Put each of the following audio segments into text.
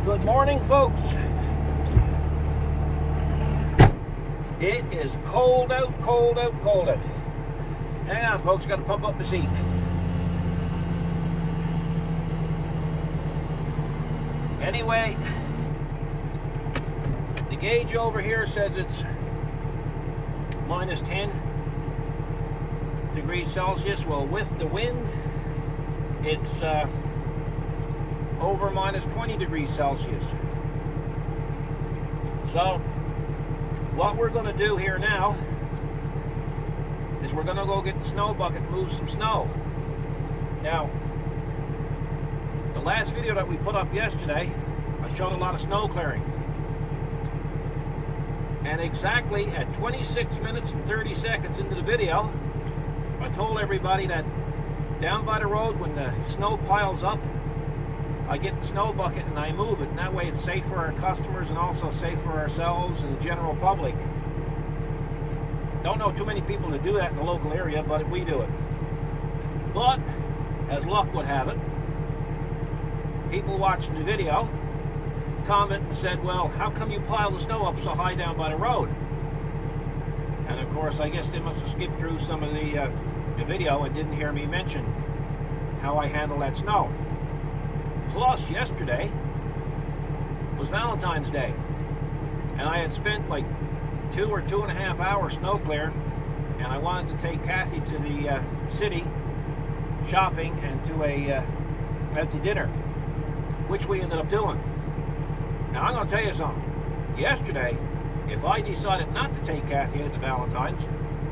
Good morning, folks. It is cold out, cold out, cold out. Hang on, folks, got to pump up the seat. Anyway, the gauge over here says it's minus 10 degrees Celsius. Well, with the wind, it's over minus 20 degrees Celsius. So what we're going to do here now is we're going to go get the snow bucket and move some snow. Now, the last video that we put up yesterday, I showed a lot of snow clearing. And exactly at 26 minutes and 30 seconds into the video, I told everybody that down by the road, when the snow piles up, I get the snow bucket and I move it, and that way it's safe for our customers and also safe for ourselves and the general public. Don't know too many people that do that in the local area, but we do it. But, as luck would have it, people watching the video comment and said, well, how come you pile the snow up so high down by the road? And of course, I guess they must have skipped through some of the video and didn't hear me mention how I handle that snow. Plus, yesterday was Valentine's Day, and I had spent like 2 or 2.5 hours snow clear, and I wanted to take Kathy to the city shopping and to out to dinner, which we ended up doing. Now, I'm going to tell you something. Yesterday, if I decided not to take Kathy out to Valentine's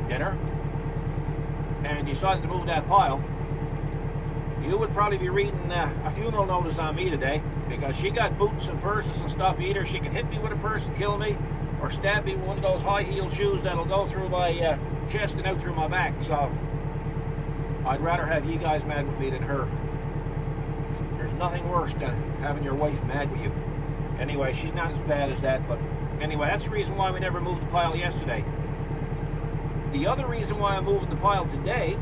dinner and decided to move that pile, you would probably be reading a funeral notice on me today, because she got boots and purses and stuff. Either she can hit me with a purse and kill me, or stab me with one of those high-heeled shoes that'll go through my chest and out through my back. So I'd rather have you guys mad with me than her. There's nothing worse than having your wife mad with you. Anyway, she's not as bad as that, but anyway, that's the reason why we never moved the pile yesterday. The other reason why I'm moving the pile today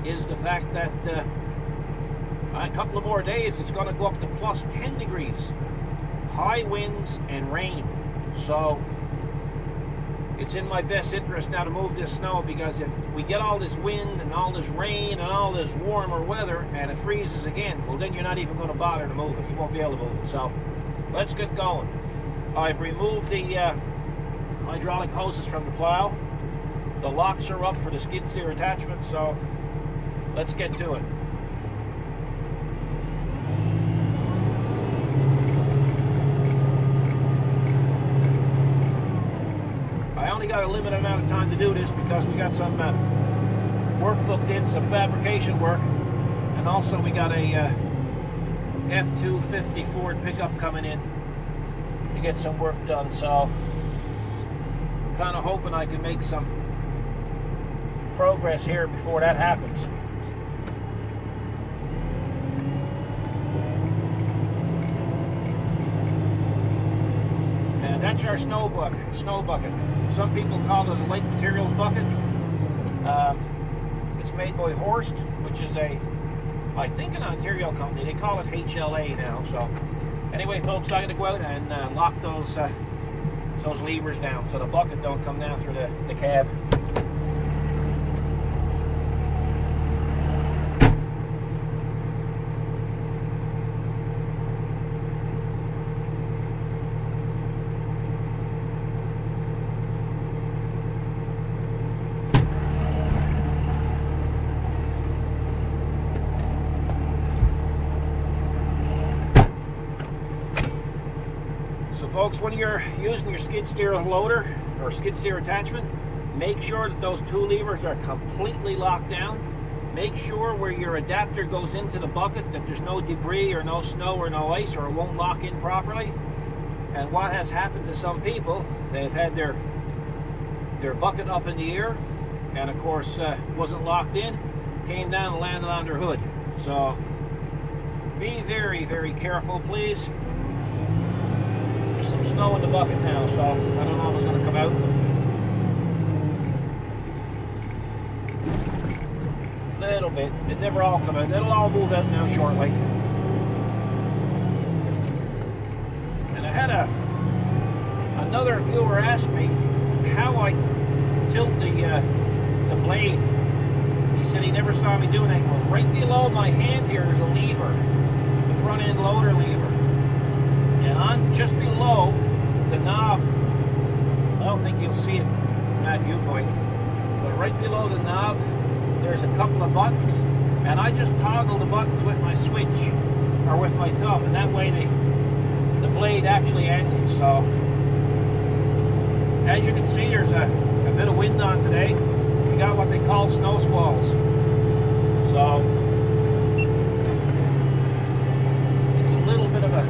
is the fact that a couple of more days it's going to go up to plus 10 degrees. High winds and rain. So it's in my best interest now to move this snow, because if we get all this wind and all this rain and all this warmer weather and it freezes again, well, then you're not even going to bother to move it. You won't be able to move it. So let's get going. I've removed the hydraulic hoses from the plow. The locks are up for the skid steer attachment, so let's get to it. I only got a limited amount of time to do this because we got some work booked in, some fabrication work, and also we got a F-250 Ford pickup coming in to get some work done. So I'm kind of hoping I can make some progress here before that happens. And that's our snow bucket. Some people call it a lake materials bucket. It's made by Horst, which is I think an Ontario company. They call it HLA now. So anyway, folks, I'm going to go out and lock those levers down so the bucket don't come down through the cab. Folks, when you're using your skid steer loader or skid steer attachment, make sure that those two levers are completely locked down. Make sure where your adapter goes into the bucket that there's no debris or no snow or no ice, or it won't lock in properly. And what has happened to some people, they've had their bucket up in the air, and of course wasn't locked in, came down and landed on their hood. So be very, very careful, please. Snow in the bucket now, so I don't know if it's going to come out. Little bit. It never all come out. It'll all move out now shortly. asked me how I tilt the blade. He said he never saw me do anything. Well, right below my hand here is a lever, the front end loader lever. And on just below the knob, I don't think you'll see it from that viewpoint, but right below the knob, there's a couple of buttons, and I just toggle the buttons with my switch, or with my thumb, and that way the blade actually angles. So, as you can see, there's a bit of wind on today. We got what they call snow squalls. So, it's a little bit of a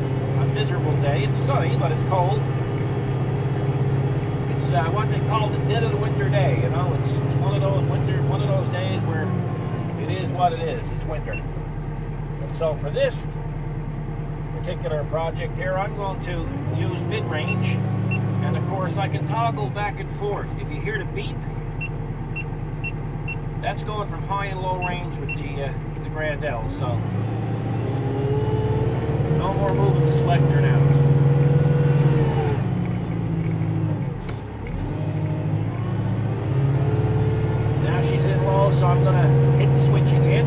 miserable day. It's sunny, but it's cold. It's what they call the dead of the winter day. You know, it's one of those days where it is what it is. It's winter. And so for this particular project here, I'm going to use mid-range, and of course I can toggle back and forth. If you hear the beep, that's going from high and low range with the Grandel. So no more moving the selector now. Now she's in low, so I'm going to hit the switch again.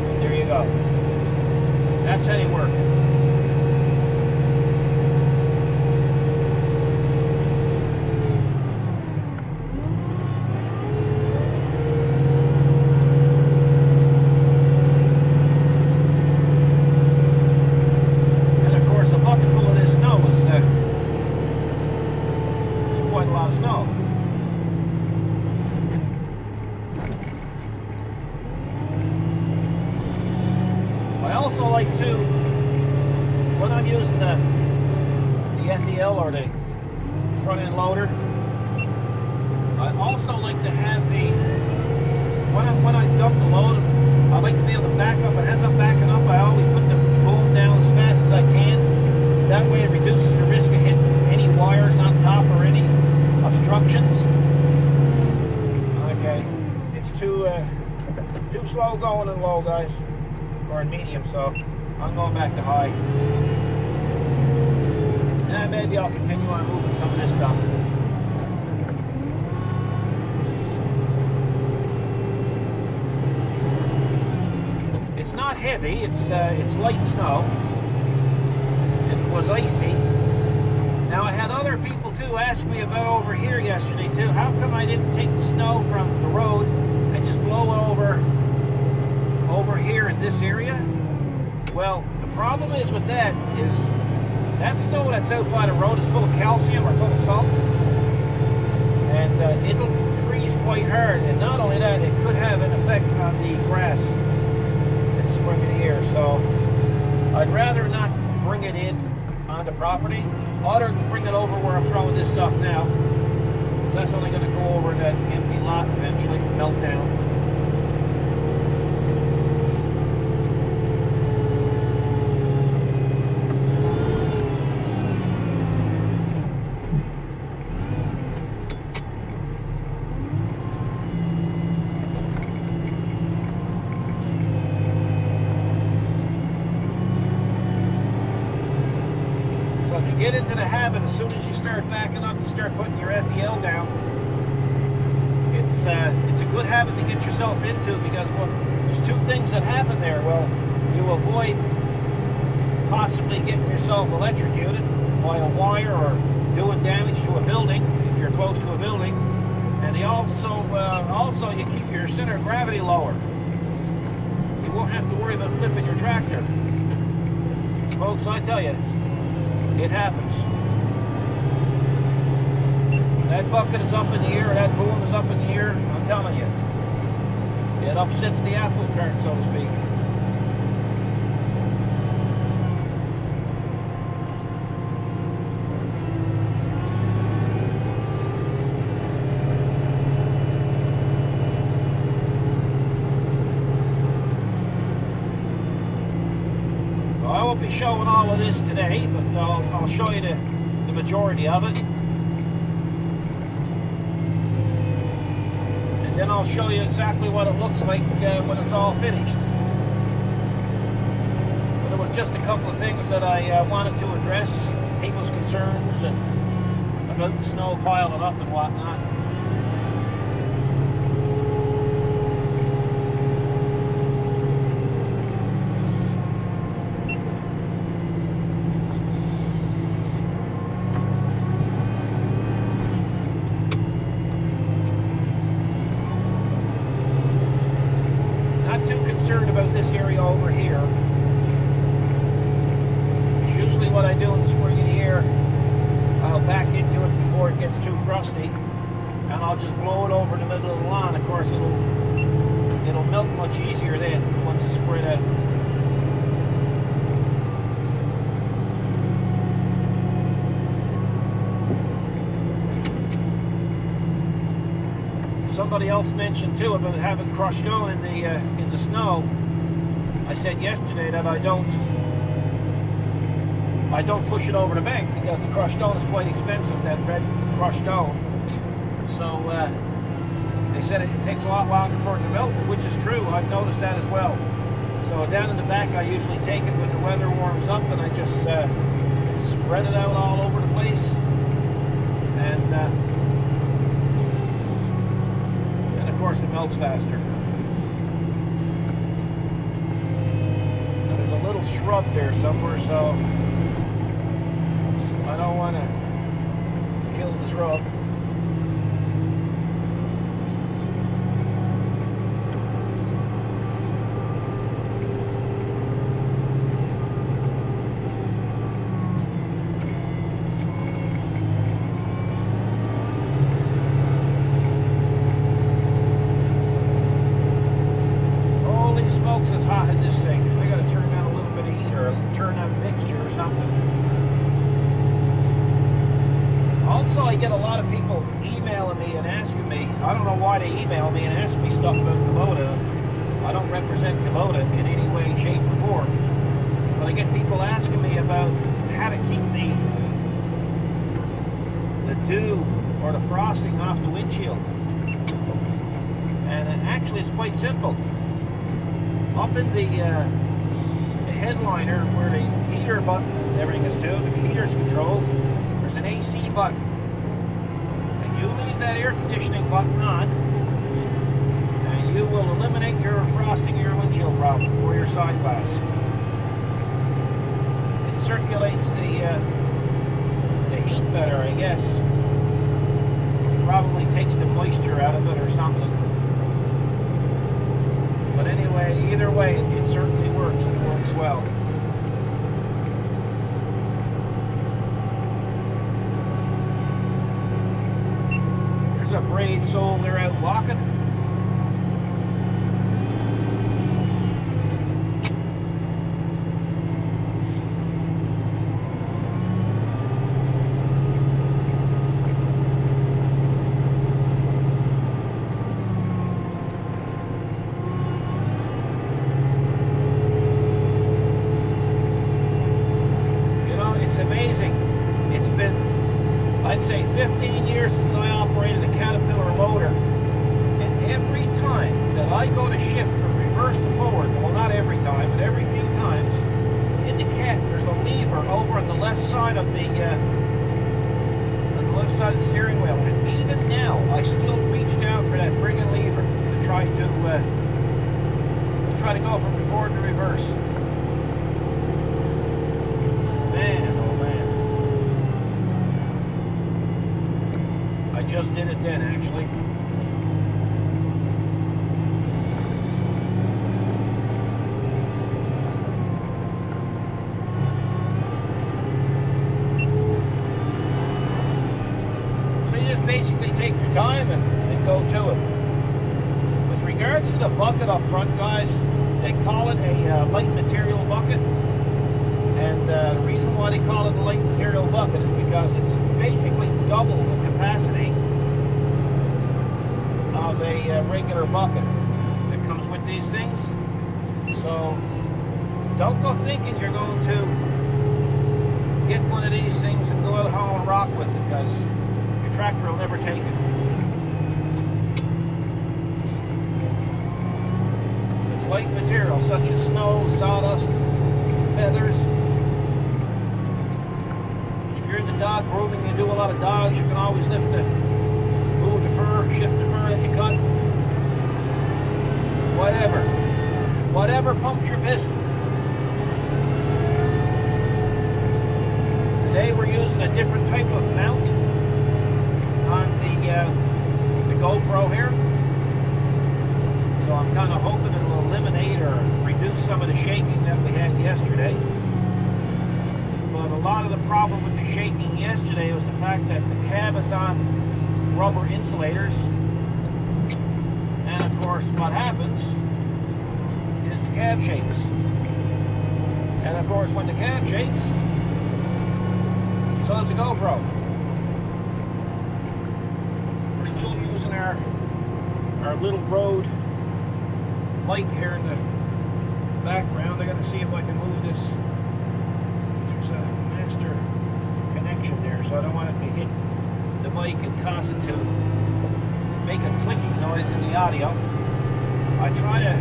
And there you go. That's how you work. I also like to, when I'm using the FEL or the front end loader, I also like to have the, when I dump the load, I like to be able to back up, and as I'm backing up, I always put the boom down as fast as I can. That way it reduces the risk of hitting any wires on top or any obstructions. Okay, it's too slow going in low, guys, or in medium, so I'm going back to high. And maybe I'll continue on moving some of this stuff. It's not heavy, it's light snow. It was icy. Now I had other people too ask me about over here yesterday too. How come I didn't take the snow from the road and just blow it over here in this area? Well, the problem is with that is that snow that's out by the road is full of calcium or full of salt, and it'll freeze quite hard. And not only that, it could have an effect on the grass in the spring of the year. So I'd rather not bring it in on the property, other than bring it over where I'm throwing this stuff now. So that's only going to go over that empty lot eventually, melt down. Get into the habit, as soon as you start backing up, you start putting your FEL down. It's a good habit to get yourself into, because there's two things that happen there. Well, you avoid possibly getting yourself electrocuted by a wire or doing damage to a building if you're close to a building, and you also you keep your center of gravity lower. You won't have to worry about flipping your tractor. Folks, I tell you, it happens. That bucket is up in the air, that boom is up in the air, I'm telling you. It upsets the apple cart, so to speak. I won't be showing all of this today, but I'll show you the majority of it. And then I'll show you exactly what it looks like when it's all finished. But there was just a couple of things that I wanted to address people's concerns and about the snow piling up and whatnot. Not too concerned about this area over here. Usually what I do in the spring of the year, I'll back into it before it gets too crusty, and I'll just blow it over the middle of the lawn. Of course, it'll melt much easier then once it's spread out. Somebody else mentioned too about having crushed stone in the snow. I said yesterday that I don't push it over the bank because the crushed stone is quite expensive, that red crushed stone. So they said it takes a lot longer for it to melt, which is true. I've noticed that as well. So down in the back, I usually take it when the weather warms up, and I just spread it out all over the place. And of course, it melts faster. Now, there's a little shrub there somewhere, so I don't want to kill the shrub. Holy smokes, it's hot in this thing. I got to turn down a little bit of heat or turn on mixture or something. Also, I get a lot of people emailing me and asking me, I don't know why they email me and ask me stuff about Kubota. I don't represent Kubota in any way, shape, or form. But I get people asking me about how to keep the dew or the frosting off the windshield. And actually, it's quite simple. Up in the headliner where the heater button and everything is to, the heater's controlled, there's an AC button. And you leave that air conditioning button on, and you will eliminate your frosting of your windshield problem or your side glass. It circulates the heat better, I guess. Probably takes the moisture out of it or something. But anyway, either way, it certainly works, and it works well. There's a braid sole they're out walking. Amazing. It's been, I'd say, 15 years since I operated a Caterpillar loader, and every time that I go to shift from reverse to forward, well, not every time, but every few times, in the cat, there's a lever over on the left side of the steering wheel, and even now, I still reach down for that friggin' lever to try to go from forward to reverse. Man. I just did it then, actually. So you just basically take your time and go to it. With regards to the bucket up front, guys, they call it a light material bucket. And the reason why they call it a light material bucket is because it's basically double the capacity of a regular bucket that comes with these things. So don't go thinking you're going to get one of these things and go out home and rock with it, because your tractor will never take it. It's light material such as snow, sawdust, feathers. dog grooming, you do a lot of dogs, you can always lift the, move the fur, shift the fur that you cut. Whatever pumps your piston. Today we're using a different type of mount on the GoPro here. So I'm kind of hoping it'll eliminate or reduce some of the shaking that we had yesterday. But a lot of the problem with the shaking yesterday was the fact that the cab is on rubber insulators. And of course what happens is the cab shakes. And of course when the cab shakes, so does the GoPro. We're still using our little road light here in the background. I gotta see if I can move this. There's a master connection there, so I don't want it to hit the mic and cause it to make a clicking noise in the audio. I try to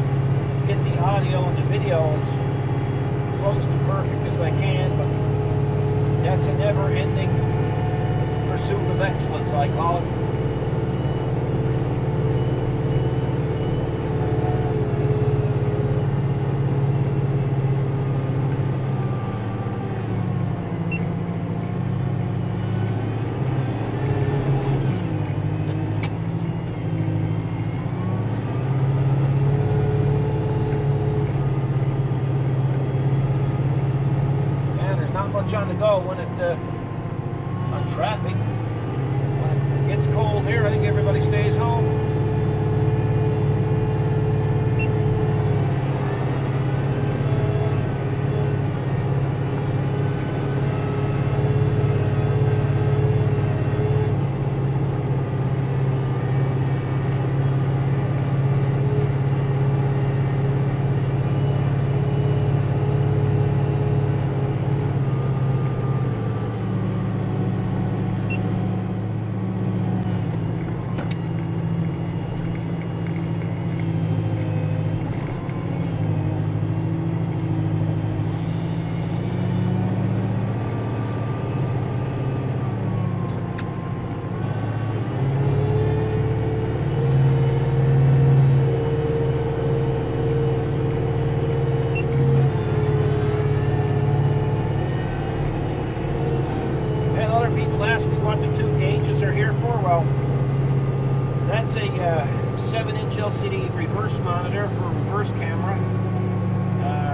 get the audio and the video as close to perfect as I can, but that's a never-ending pursuit of excellence, I call it. On the go when it on traffic. When it gets cold here, I think everybody stays home. Ask me what the two gauges are here for. Well, that's a 7-inch LCD reverse monitor for a reverse camera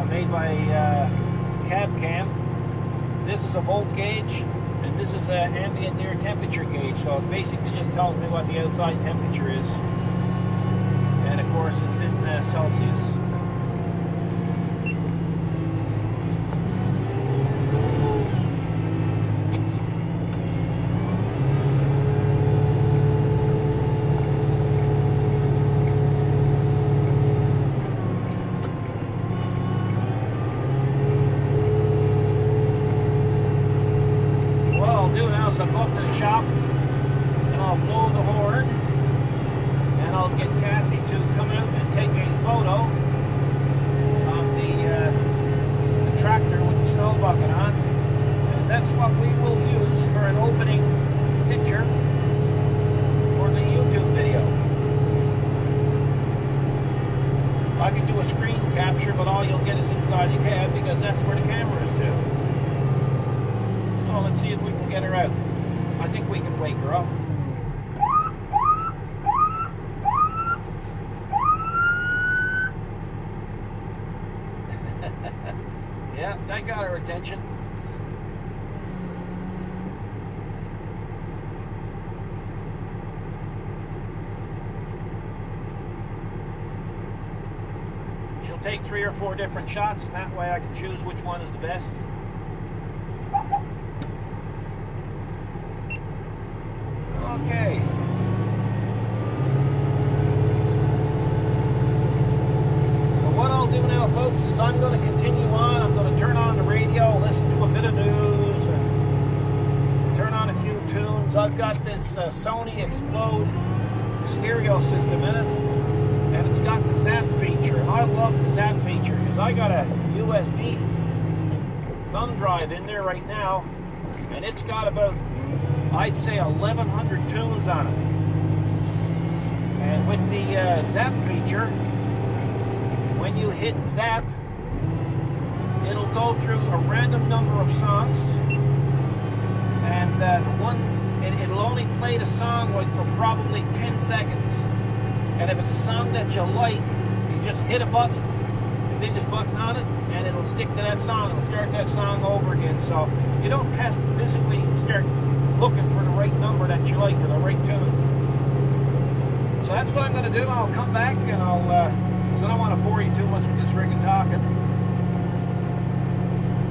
made by CabCam. This is a volt gauge, and this is an ambient air temperature gauge. So it basically just tells me what the outside temperature is, and of course it's in Celsius. I'll go up to the shop and I'll blow the horn and I'll get Kathy to come out and take a photo of the tractor with the snow bucket on, and that's what we will use for an opening picture for the YouTube video. I can do a screen capture, but all you'll get is inside the cab because that's where the camera is to. So let's see if we can get her out. I think we can wake her up. Yeah, that got her attention. She'll take 3 or 4 different shots, and that way I can choose which one is the best. Okay. So what I'll do now, folks, is I'm going to continue on. I'm going to turn on the radio, listen to a bit of news, and turn on a few tunes. I've got this Sony Explode stereo system in it, and it's got the Zap feature. And I love the Zap feature because I got a USB thumb drive in there right now, And it's got about, I'd say, 1,100 tunes on it. And with the Zap feature, when you hit Zap, it'll go through a random number of songs, and it'll only play the song like for probably 10 seconds. And if it's a song that you like, you just hit a button, the biggest button on it, and it'll stick to that song. It'll start that song over again. So you don't have to physically start looking for the right number that you like or the right tune. So that's what I'm going to do. I'll come back and because I don't want to bore you too much with this friggin' talking.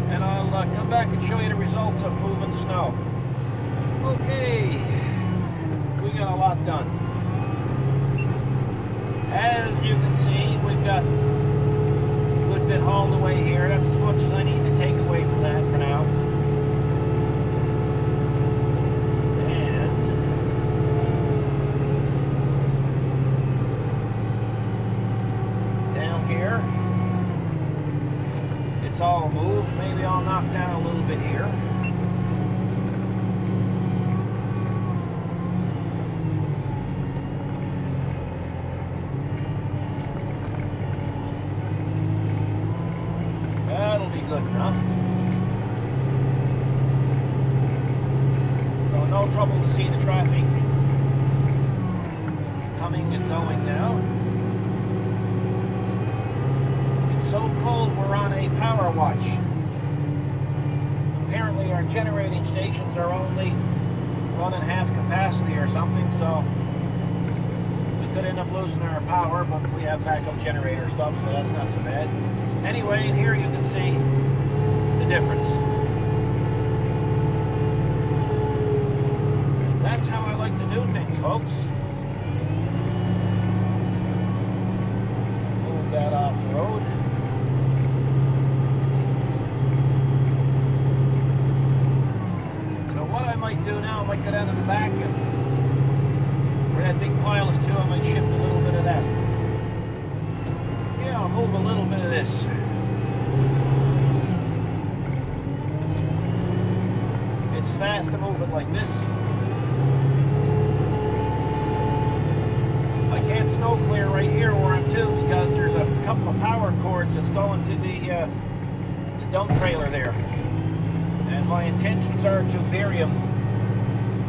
And I'll come back and show you the results of moving the snow. Okay, we got a lot done. As you can see, we've got a good bit hauled away here. That's as much as I need to take away from that for now. And down here, it's all moved. Maybe I'll knock down a little bit here. That'll be good enough. So no trouble to see the traffic coming and going now. It's so cold we're on a power watch. Apparently our generating stations are only running half capacity or something, so we could end up losing our power, but we have backup generator stuff, so that's not so bad. Anyway, here you can see the difference. That's how I like to do things, folks. Move that off the road. I might do now, I might go down to the back and where that big pile is too, I might shift a little bit of that. Yeah, I'll move a little bit of this. It's fast to move it like this. I can't snow clear right here where I'm to because there's a couple of power cords that's going to the dump trailer there. And my intentions are to bury them,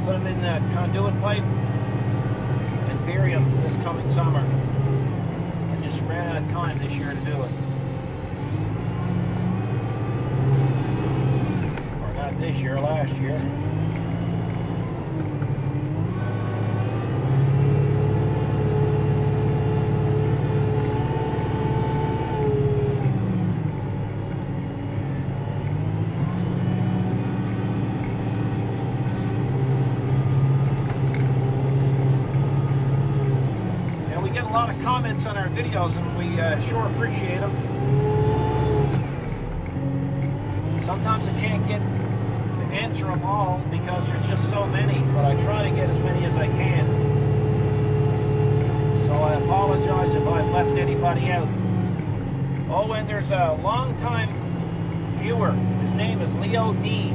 put them in that conduit pipe, and bury them this coming summer. I just ran out of time this year to do it. Or not this year, last year. A lot of comments on our videos, and we sure appreciate them. Sometimes I can't get to answer them all because there's just so many, but I try to get as many as I can. So I apologize if I've left anybody out. Oh, and there's a long-time viewer. His name is Leo D.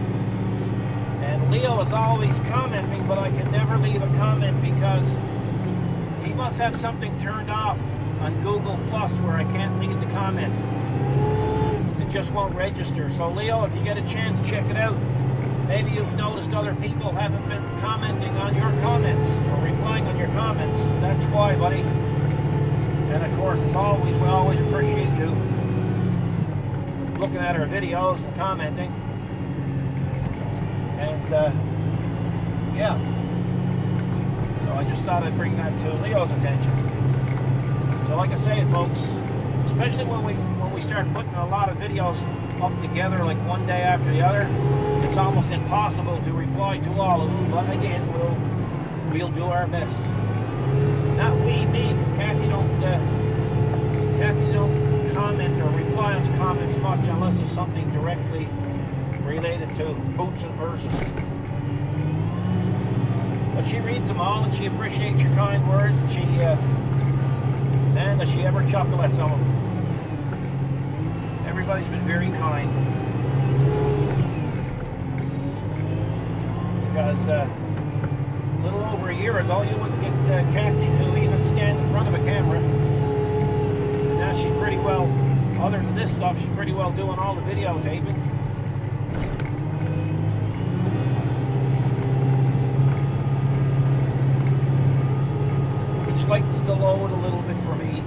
And Leo is always commenting, but I can never leave a comment because he must have something turned off on Google Plus where I can't leave the comment. It just won't register. So Leo, if you get a chance, check it out. Maybe you've noticed other people haven't been commenting on your comments or replying on your comments. That's why, buddy. And of course, as always, we always appreciate you looking at our videos and commenting. And yeah. So I just thought I'd bring that to Leo's attention. So like I say, folks, especially when we start putting a lot of videos up together like one day after the other, it's almost impossible to reply to all of them. But again, we'll do our best. Not me, because Kathy don't comment or reply on the comments much unless it's something directly related to boots and purses. But she reads them all, and she appreciates your kind words, and does she ever chuckle at some of them. Everybody's been very kind. because a little over a year ago you wouldn't get Kathy to even stand in front of a camera. And now she's pretty well, other than this stuff, she's pretty well doing all the videotaping. Which lightens the load a little bit for me.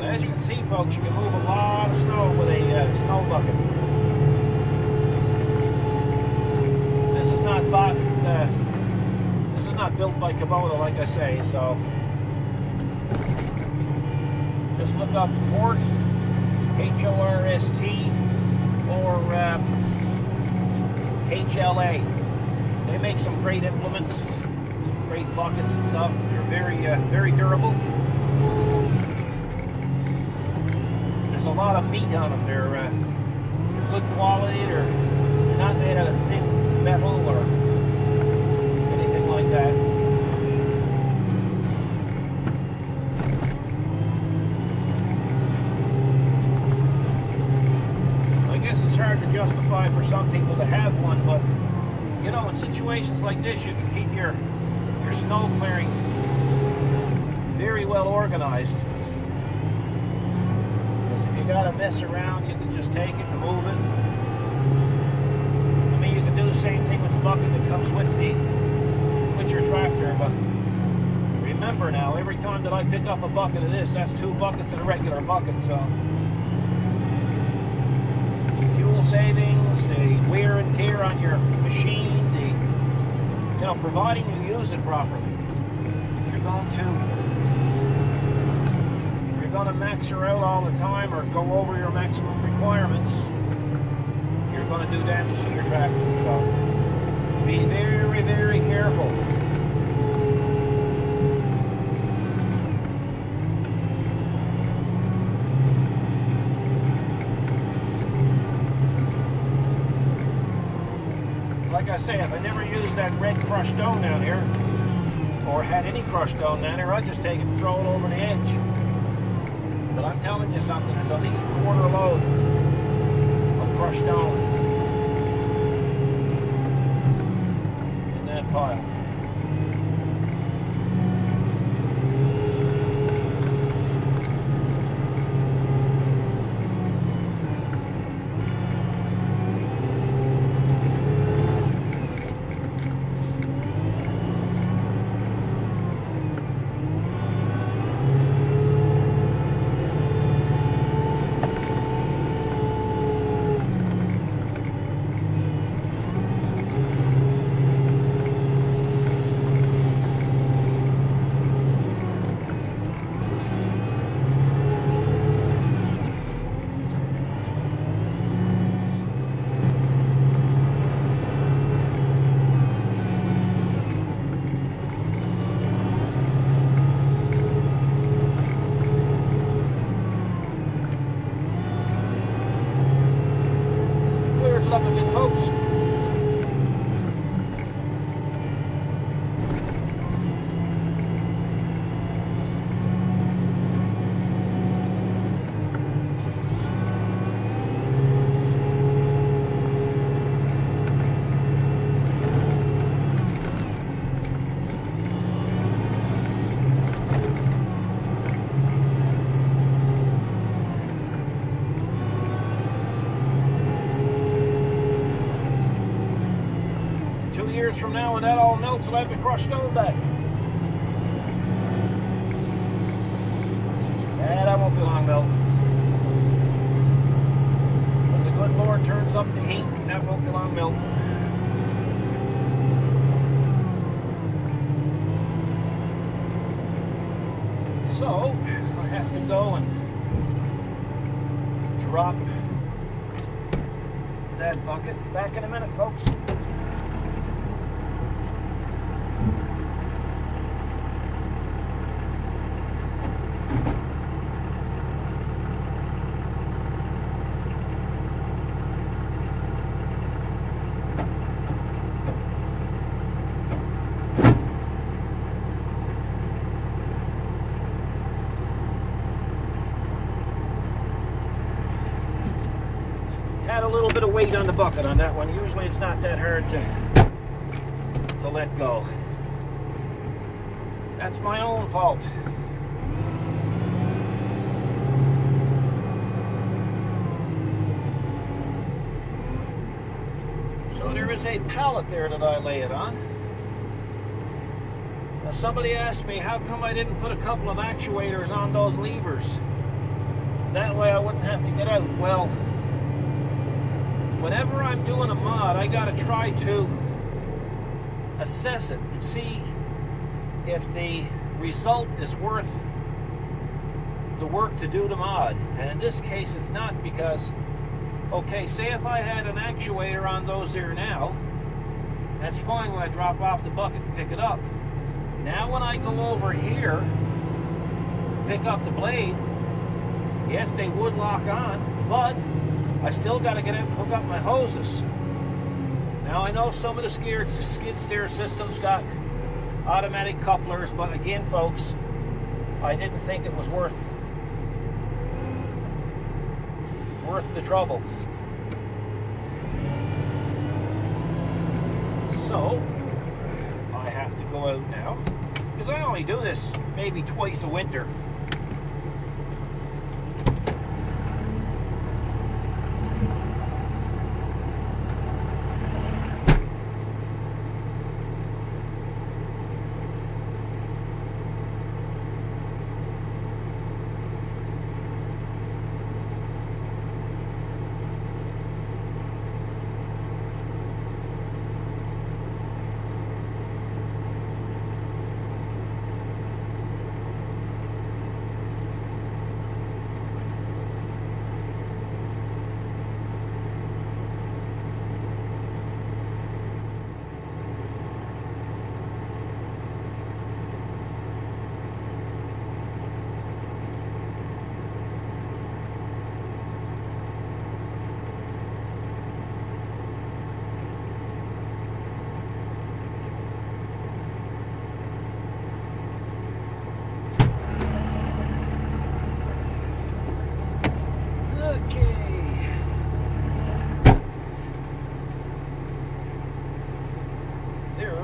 As you can see, folks, you can move a lot of snow with a snow bucket. This is not built by Kubota, like I say. So just look up Horst, H-O-R-S-T, or HLA. They make some great implements, some great buckets and stuff. They're very durable. A lot of meat on them. They're good quality. They're not made out of thin metal or anything like that. I guess it's hard to justify for some people to have one, but you know, in situations like this, you can keep your snow clearing very well organized. Gotta mess around, you can just take it and move it. I mean, you can do the same thing with the bucket that comes with your tractor, but remember now, every time that I pick up a bucket of this, that's 2 buckets in a regular bucket. So fuel savings, the wear and tear on your machine, providing you use it properly. If you're going to max her out all the time or go over your maximum requirements, you're going to do damage to your tractor. So be very, very careful. Like I say, if I never used that red crushed stone down here, or had any crushed stone down here, I'd just take it and throw it over the edge. But I'm telling you something, there's at least a quarter load of crushed stone in that pile. From now, when that all melts, I'll have the crushed stone back. Yeah, that won't be long, though. When the good Lord turns up the heat, that won't be long, Milt. So, I have to go and drop that bucket. Back in a minute, folks. had a little bit of weight on the bucket on that one. Usually it's not that hard to let go. That's my own fault. So there is a pallet there that I lay it on. Now somebody asked me how come I didn't put a couple of actuators on those levers. That way I wouldn't have to get out. Well, whenever I'm doing a mod, I gotta try to assess it and see if the result is worth the work to do the mod. And in this case it's not, because okay, say if I had an actuator on those there now, that's fine when I drop off the bucket and pick it up. Now when I go over here, pick up the blade, yes, they would lock on, but I still got to get in and hook up my hoses. Now I know some of the skid steer systems got automatic couplers, but again, folks, I didn't think it was worth the trouble. So I have to go out now, because I only do this maybe twice a winter.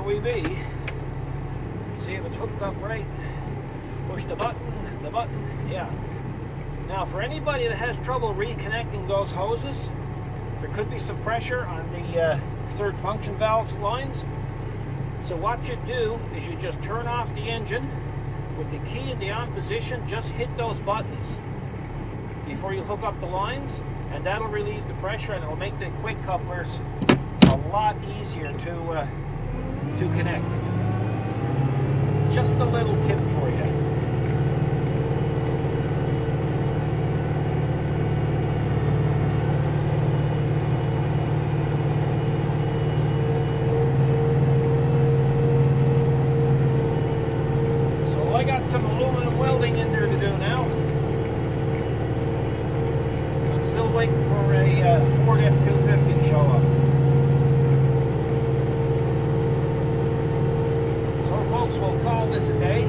We be. See if it's hooked up right. Push the button, yeah. Now for anybody that has trouble reconnecting those hoses, there could be some pressure on the third function valve lines. So what you do is you just turn off the engine with the key in the on position, just hit those buttons before you hook up the lines, and that'll relieve the pressure and it'll make the quick couplers a lot easier to connect. Just a little tip for you. So I got some aluminum welding in there to do now. I'm still waiting for a Ford F-250 to show up. We'll call this a day.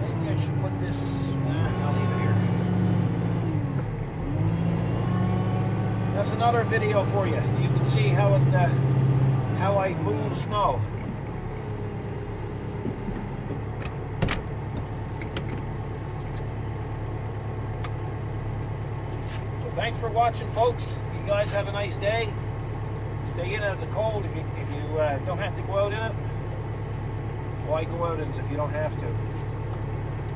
Maybe I should put this. I'll leave it here. That's another video for you. You can see how it, how I move snow. So thanks for watching, folks. You guys have a nice day. Stay in out of the cold if you don't have to go out in it. Why go out in it if you don't have to?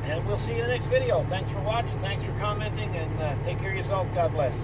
And we'll see you in the next video. Thanks for watching. Thanks for commenting. And take care of yourself. God bless.